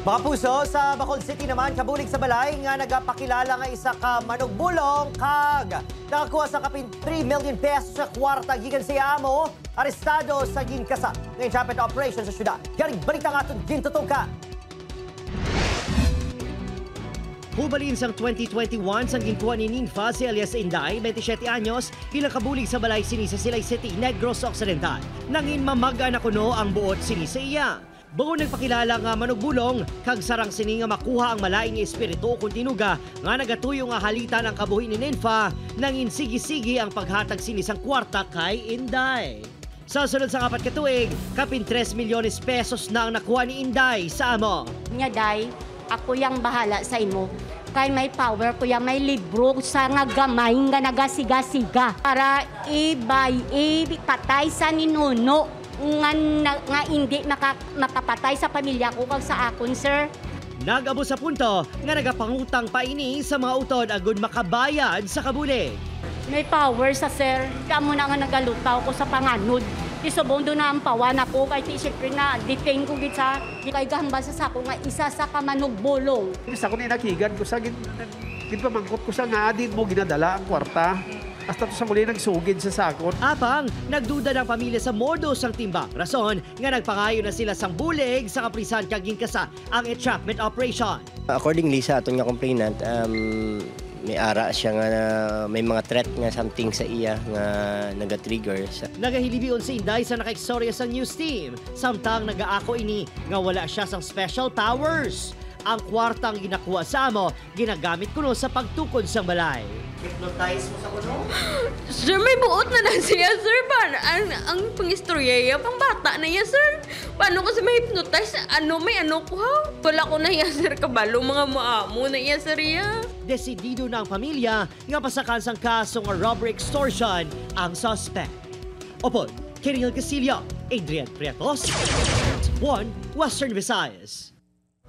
Mga puso, sa Bacolod City naman, kabulig sa balay nga nagapakilala nga isa ka manugbulong kag nakakuha sa kapin 3 million pesos sa kwarta gikan sa amo, arestado sa ginkasa ngayon traffic operation sa syudad. Garing balita nga itong gintutungka. Hubalin sang 2021 sang gintuan ni Ninfa si alias Inday, 27 anyos, bilang kabulig sa balay sini sa Silay City, Negros Occidental. Nangin mamaga na kuno ang buot sini sa iya. Bago nagpakilala nga manugbulong, kag sarang sini nga makuha ang malaing espiritu kung tinuga nga nagatuyo nga halitan ang kabuhi ni Ninfa, nangin sige-sige ang paghatag sini sang kwarta kay Inday. Sa sunod sa 4 katuig, kapin 3 milyones pesos na ang nakuha ni Inday sa amo. Nya day, ako yang bahala sa imo. Kay may power ko yang may libro sa nga gamay nga nagasiga-siga para ipatay sa ninuno nga hindi makapatay sa pamilya ko kag sa akon, sir. Nag-abo sa punto nga nagapangutang pa ini sa mga utod agud makabayad sa kabulig. May power sa sir. Kamo na nga nagalutaw ko sa panganod. Isubondo na ang pawan ako kay siyempre na detain ko gid sa kay gahambal sa sako nga isa sa kamanugbulong. Isa ko na inakigan ko sa ginpamangkot ko sa nga din mo ginadala ang kwarta. Hasta to sa muli nagsugid sa sakot. Apang, nagduda ng pamilya sa modus ang timbang. Rason nga nagpangayo na sila sang bulig sa kaprisan kag ginkasa ang entrapment operation. Accordingly sa aton nga complainant, may ara siya nga may mga threat nga something sa iya nga naga-trigger. Nagahilibion si Inday sa nakaistorya sa news team. Samtang nagaako ini nga wala siya sang special powers. Ang kwartang ginakuha sa amo, ginagamit kuno sa pagtukod sa balay. Hypnotize mo sa kuno? Sir, may buot na lang siya, sir. Ang pangistorya, pang bata na yan, sir. Paano ko sa ma-hypnotize? May ano ko, ha? Wala ko na yan, sir. Kabalo, mga maamo na yan, sir, ya. Desidido na ang pamilya nga pasakan sang kasong robbery extortion ang suspect. Opod, Kiril Casillo, Adrian Prietos, 1 Western Visayas.